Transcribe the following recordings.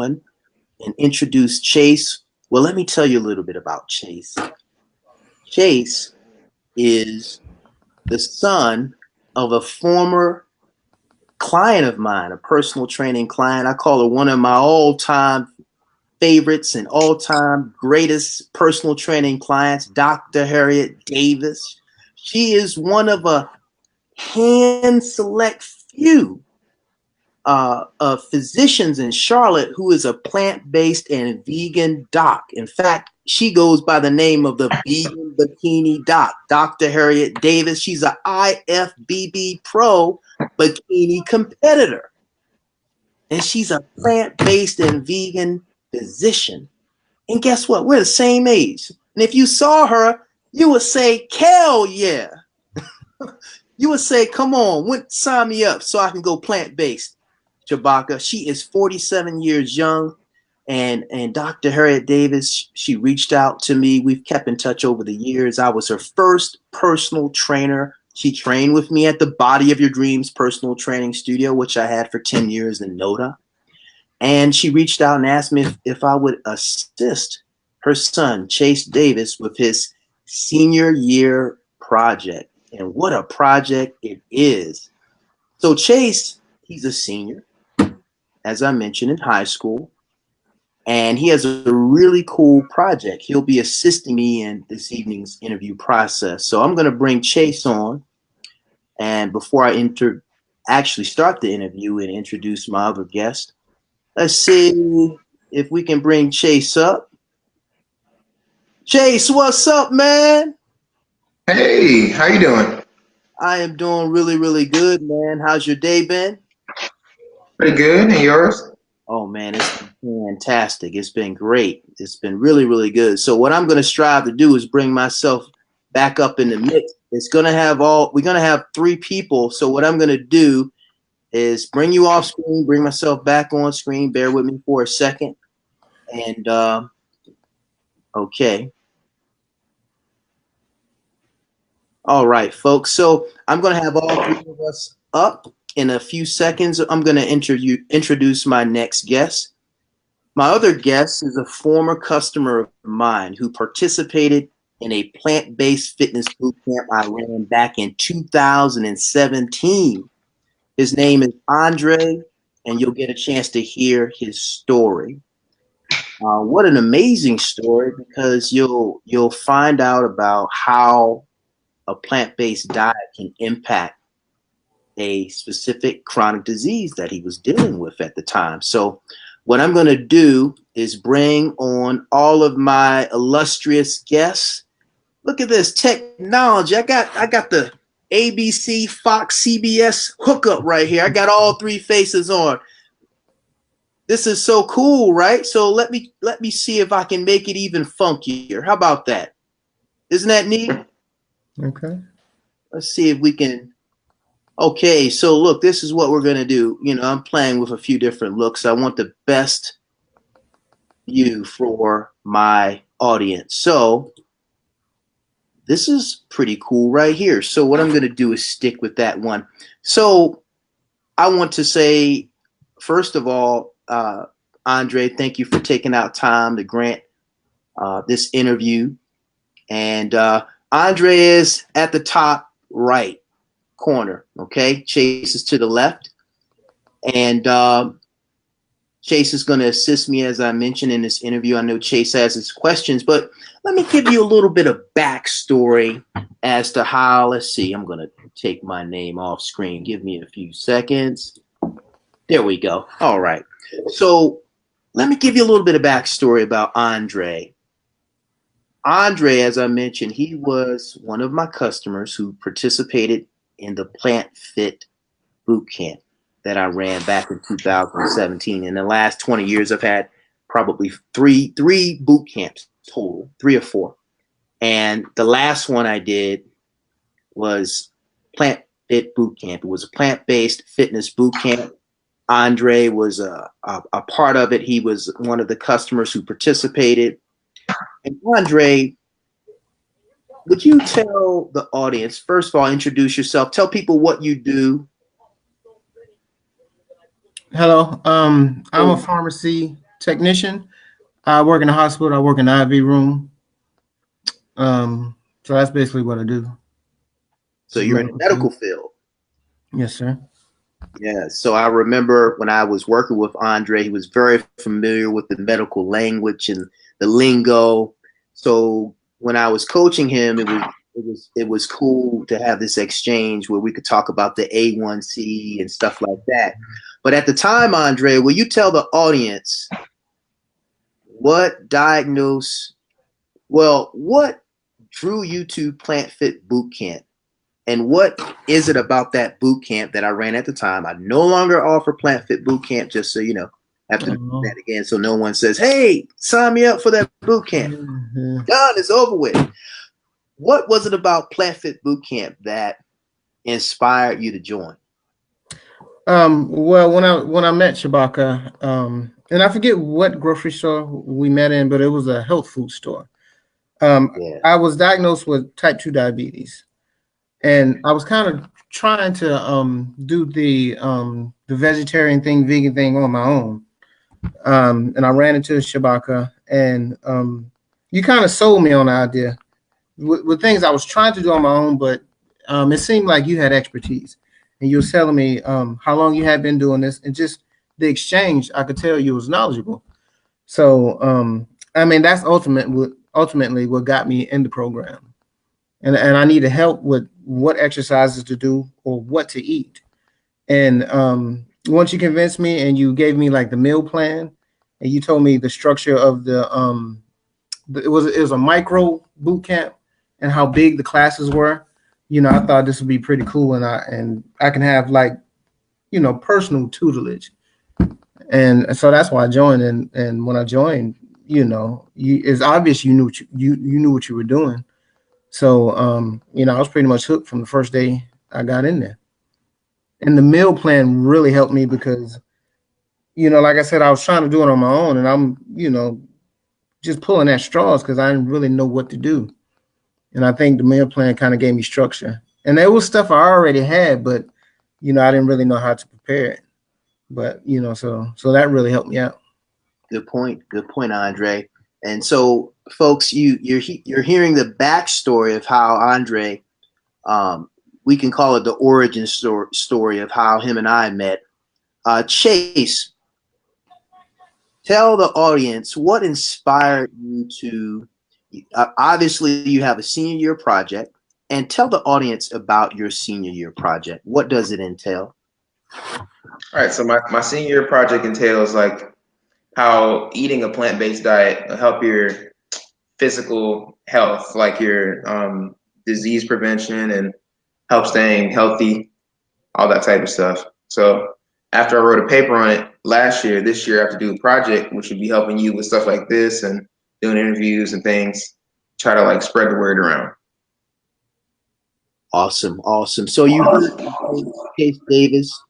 on and introduce Chase. Well, let me tell you a little bit about Chase. Chase is the son of a former client of mine, a personal training client. I call her one of my all-time favorites and all-time greatest personal training clients, Dr. Harriet Davis. She is one of a hand select few of physicians in Charlotte who is a plant-based and vegan doc. In fact, she goes by the name of the Vegan Bikini Doc, Dr. Harriet Davis. She's an IFBB Pro bikini competitor. And she's a plant-based and vegan physician. And guess what? We're the same age. And if you saw her, you would say, hell yeah. You would say, come on, sign me up so I can go plant-based. Chewbacca. She is 47 years young. And Dr. Harriet Davis, she reached out to me. We've kept in touch over the years. I was her first personal trainer. She trained with me at the Body of Your Dreams personal training studio, which I had for 10 years in Noda. And she reached out and asked me if I would assist her son, Chase Davis, with his senior year project. And what a project it is. So Chase, he's a senior, as I mentioned, in high school. And he has a really cool project. He'll be assisting me in this evening's interview process. So I'm going to bring Chase on. And before I actually start the interview and introduce my other guest, let's see if we can bring Chase up. Chase, what's up, man? Hey, how you doing? I am doing really, really good, man. How's your day been? Pretty good. And yours? Oh, man, it's been fantastic. It's been great. It's been really, really good. So what I'm going to strive to do is bring myself back up in the mix. We're going to have 3 people. So what I'm going to do is bring you off screen, bring myself back on screen. Bear with me for a second. And, okay. All right, folks. So I'm going to have all 3 of us up in a few seconds. I'm going to introduce my next guest. My other guest is a former customer of mine who participated in a plant-based fitness boot camp I ran back in 2017. His name is Andre, and you'll get a chance to hear his story. What an amazing story, because you'll find out about how a plant-based diet can impact a specific chronic disease that he was dealing with at the time. So what I'm going to do is bring on all of my illustrious guests. Look at this technology. I got the ABC, Fox, CBS hookup right here. I got all 3 faces on. This is so cool, right? So let me see if I can make it even funkier. How about that? Isn't that neat? Okay. Let's see if we can. Okay, so look, this is what we're going to do. You know, I'm playing with a few different looks. I want the best view for my audience. So this is pretty cool right here. So what I'm going to do is stick with that one. So I want to say, first of all, Andre, thank you for taking out time to grant this interview. And Andre is at the top right corner, okay? Chase is to the left. And Chase is going to assist me, as I mentioned in this interview. I know Chase has his questions, but let me give you a little bit of backstory as to how, let's see, I'm going to take my name off screen. Give me a few seconds. There we go. All right. So let me give you a little bit of backstory about Andre. Andre, as I mentioned, he was one of my customers who participated in the Plant Fit boot camp that I ran back in 2017. In the last 20 years, I've had probably three boot camps total, 3 or 4. And the last one I did was Plant Fit boot camp. It was a plant-based fitness boot camp. Andre was a part of it. He was one of the customers who participated. And Andre, would you tell the audience, first of all, introduce yourself, tell people what you do. Hello, I'm a pharmacy technician. I work in the hospital. I work in the IV room. So that's basically what I do. So Just you're in the medical medical field. field. Yes, sir. Yeah. So I remember when I was working with Andre, he was very familiar with the medical language and the lingo. So when I was coaching him, it was cool to have this exchange where we could talk about the A1C and stuff like that. But at the time, Andre, will you tell the audience what diagnose what drew you to Plant Fit Boot Camp? And what is it about that boot camp that I ran at the time? I no longer offer Plant Fit Boot Camp, just so you know. I have to do Oh, that again so no one says, hey, sign me up for that boot camp. yeah. Done, it's over with. What was it about Plant Fit Boot Camp that inspired you to join? Well, when I met Shabaka, and I forget what grocery store we met in, but it was a health food store. Yeah. I was diagnosed with type 2 diabetes, and I was kind of trying to do the vegetarian thing, vegan thing on my own. And I ran into Shabaka, and you kind of sold me on the idea with things I was trying to do on my own, but it seemed like you had expertise, and you were telling me how long you had been doing this, and just the exchange, I could tell you was knowledgeable. So, I mean, that's ultimately what got me in the program, and I needed help with what exercises to do or what to eat. And once you convinced me, and you gave me like the meal plan, and you told me the structure of it was a micro boot camp and how big the classes were. I thought this would be pretty cool, and I can have like personal tutelage, and so that's why I joined. And when I joined, it's obvious you knew what you were doing. So I was pretty much hooked from the first day I got in there. And the meal plan really helped me because like I said, I was trying to do it on my own, and I'm just pulling at straws because I didn't really know what to do. And I think the meal plan kind of gave me structure. And there was stuff I already had, but I didn't really know how to prepare it. But so that really helped me out. Good point. Good point, Andre. And so, folks, you're hearing the backstory of how Andre, um, we can call it the origin story of how him and I met. Chase, tell the audience what inspired you to. Obviously, you have a senior year project, and tell the audience about your senior year project. What does it entail? All right, so my senior year project entails like how eating a plant-based diet will help your physical health, like your disease prevention and help staying healthy, all that type of stuff. So after I wrote a paper on it last year, this year I have to do a project which would be helping you with stuff like this and doing interviews and things, try to like spread the word around. Awesome, awesome. So you heard Chase Davis.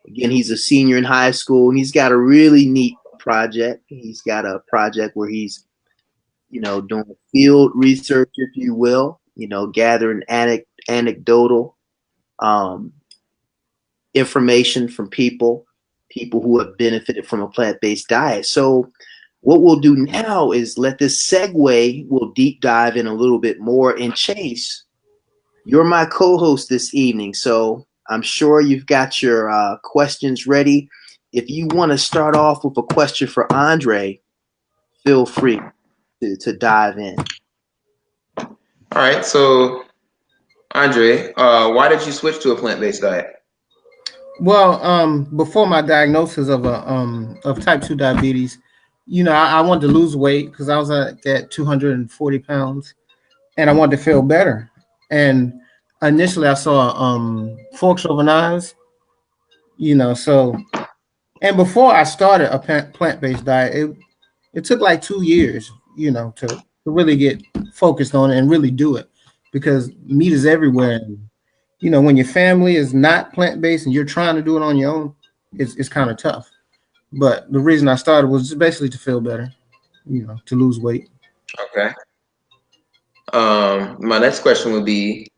Again, he's a senior in high school, and he's got a really neat project. He's got a project where he's, doing field research, if you will, gathering anecdotal um, information from people who have benefited from a plant-based diet. So what we'll do now is let this segue. We'll deep dive in a little bit more. And Chase, you're my co-host this evening, so I'm sure you've got your questions ready. If you want to start off with a question for Andre, feel free to dive in. All right, so Andre, why did you switch to a plant-based diet? Well, before my diagnosis of type 2 diabetes, I wanted to lose weight because I was at 240 pounds, and I wanted to feel better. And initially, I saw forks over knives. So and before I started a plant based diet, it took like 2 years, to really get focused on it and really do it, because meat is everywhere. And when your family is not plant based and you're trying to do it on your own, it's kind of tough. But the reason I started was just basically to feel better, to lose weight. Okay. My next question would be,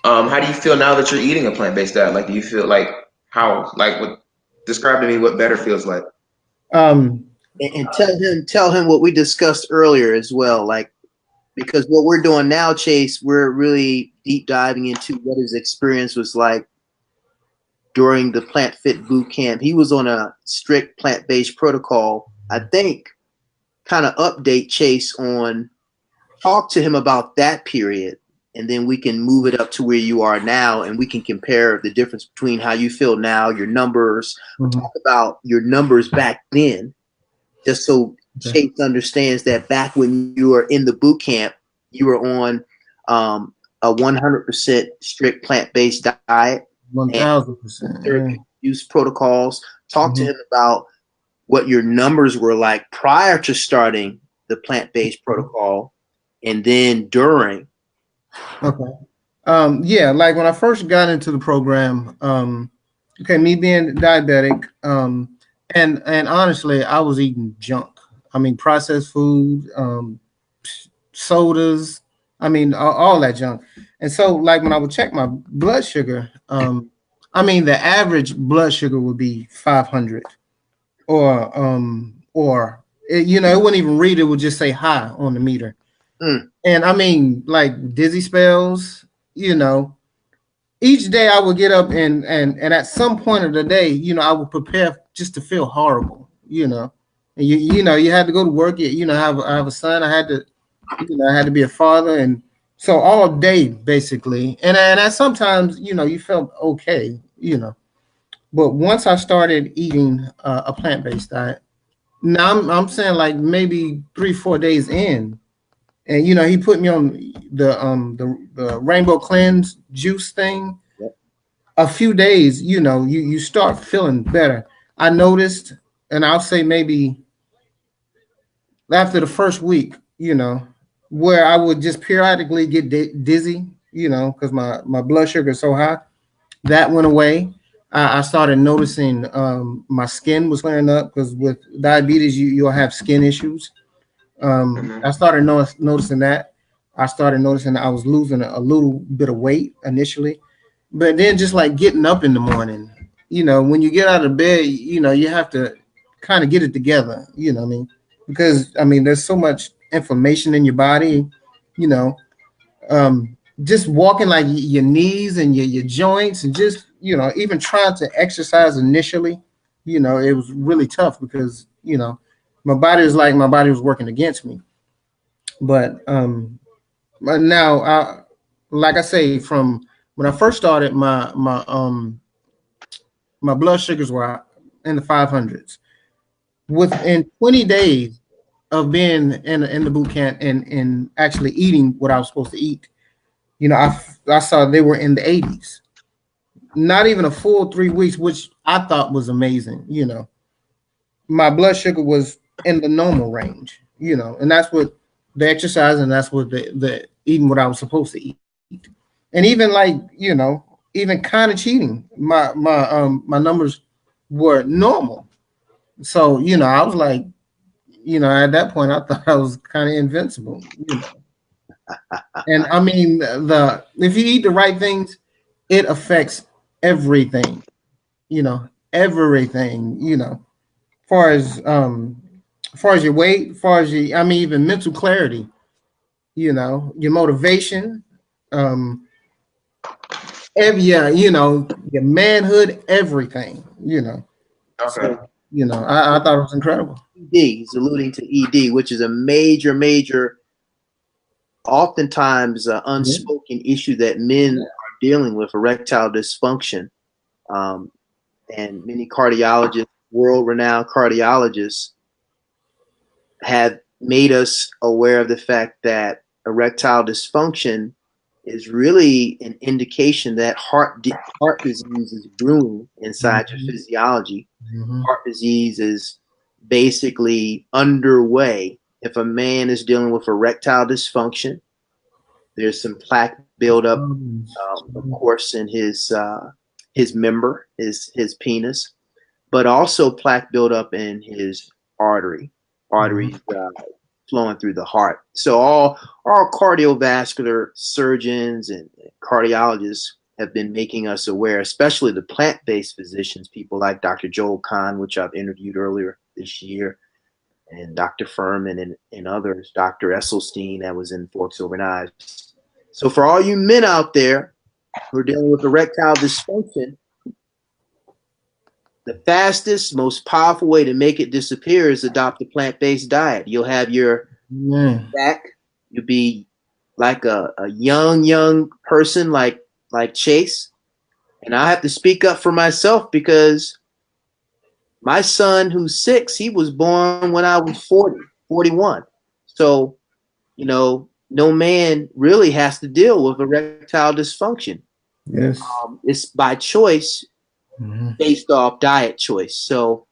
how do you feel now that you're eating a plant-based diet? Like, do you feel like how, like, what, describe to me what better feels like? And tell him what we discussed earlier as well. Like, because what we're doing now, Chase, we're really deep diving into what his experience was like during the Plant Fit boot camp. He was on a strict plant-based protocol. I think kind of update Chase on, talk to him about that period, and then we can move it up to where you are now, and we can compare the difference between how you feel now, your numbers. Mhm. Talk about your numbers back then, just so Okay. Chase understands that back when you were in the boot camp, you were on a 100% strict plant-based diet and 1000%. Yeah. therapeutic use protocols. Talk to Mhm. him about what your numbers were like prior to starting the plant-based protocol and then during. Okay. Yeah, like when I first got into the program, okay, me being diabetic, and honestly, I was eating junk. I mean, processed food, sodas. I mean, all that junk. And so, like when I would check my blood sugar, I mean, the average blood sugar would be 500, or it, it wouldn't even read. It would just say high on the meter. Mm, And I mean, like dizzy spells. You know, each day I would get up and at some point of the day, I would prepare just to feel horrible, And you had to go to work. I have a son. I had to be a father, and so all day basically. And I sometimes, you felt okay, But once I started eating a plant based diet, now I'm saying like maybe 3 4 days in, and he put me on the rainbow cleanse juice thing. yep. A few days, you start feeling better. I noticed, and I'll say maybe after the first week, where I would just periodically get dizzy, because my blood sugar is so high. That went away. I started noticing my skin was clearing up because with diabetes, you'll have skin issues. Mhm. I started noticing that. I started noticing that I was losing a little bit of weight initially, but then just like getting up in the morning, when you get out of bed, you have to kind of get it together, what I mean? Because I mean, there's so much information in your body, you know, just walking like your knees and your joints and just, even trying to exercise initially, it was really tough because, my body was working against me. But now, like I say, from when I first started, my blood sugars were in the 500s. Within 20 days of being in the boot camp and actually eating what I was supposed to eat, I saw they were in the 80s. Not even a full 3 weeks, which I thought was amazing. My blood sugar was in the normal range. And that's what the exercise and that's what the eating what I was supposed to eat. And even like even kind of cheating, my numbers were normal. So I was like, at that point I thought I was kind of invincible. And I mean, the if you eat the right things, it affects everything. Everything. Far far as your weight, far as your, I mean, even mental clarity. Your motivation, um, yeah, your manhood, everything. Okay. So I thought it was incredible. ED, he's alluding to ED, which is a major, major, oftentimes Yeah. unspoken issue that men are dealing with, erectile dysfunction. Um, and many cardiologists, world renowned cardiologists, have made us aware of the fact that erectile dysfunction is really an indication that heart disease is brewing inside your Mhm. physiology. Mhm. Heart disease is basically underway. If a man is dealing with erectile dysfunction, there's some plaque buildup, of course, in his member, his penis, but also plaque buildup in his arteries flowing through the heart. So all cardiovascular surgeons and cardiologists have been making us aware, especially the plant-based physicians, people like Dr. Joel Kahn, which I've interviewed earlier this year, and Dr. Furman and others, Dr. Esselstein that was in Forks Over Knives. So for all you men out there who are dealing with erectile dysfunction, the fastest, most powerful way to make it disappear is adopt a plant-based diet. You'll have your back. You'll be like a young person like Chase. And I have to speak up for myself because my son, who's 6, he was born when I was 40, 41. So, no man really has to deal with erectile dysfunction. Yes. It's by choice, based off diet choice. So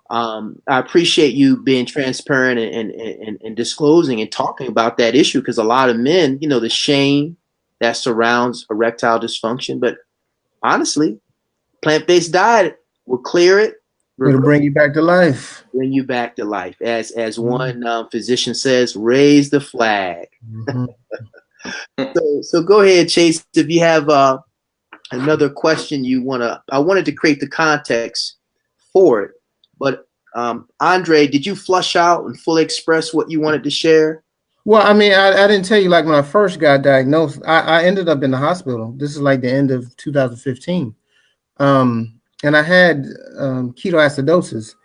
I appreciate you being transparent and disclosing and talking about that issue, because a lot of men, the shame that surrounds erectile dysfunction. But honestly, plant-based diet will clear it. It'll bring you back to life. Bring you back to life. As one physician says, raise the flag. So go ahead, Chase. If you have another question I wanted to create the context for it. But Andre, did you flush out and fully express what you wanted to share? Well, I mean, I didn't tell you, like, when I first got diagnosed, I ended up in the hospital. This is like the end of 2015. And I had ketoacidosis.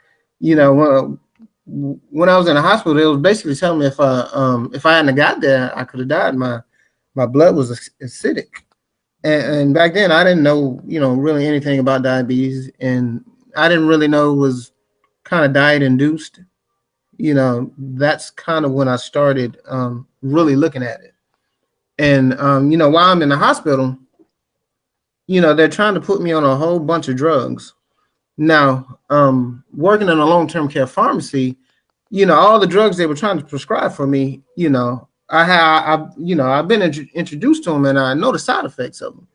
When I was in the hospital, it was basically telling me if I hadn't got there, I could have died. My blood was acidic. And back then, I didn't know, really anything about diabetes. And I didn't really know it was kind of diet induced. That's kind of when I started really looking at it. And, while I'm in the hospital, they're trying to put me on a whole bunch of drugs. Now, working in a long-term care pharmacy, all the drugs they were trying to prescribe for me, I've been introduced to them, and I know the side effects of them.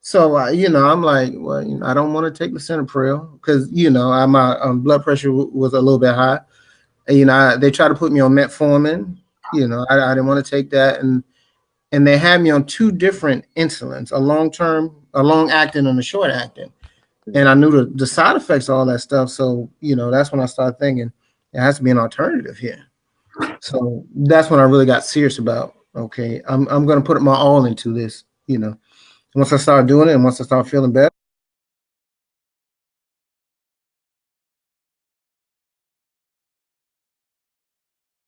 So, I'm like, well, I don't want to take lisinopril because, my blood pressure was a little bit high. And, they tried to put me on metformin. I didn't want to take that. And they had me on 2 different insulins, a long-acting and a short-acting. And I knew the side effects of all that stuff. So, that's when I started thinking it has to be an alternative here. So that's when I really got serious about, okay, I'm going to put my all into this, Once I started doing it and once I started feeling better,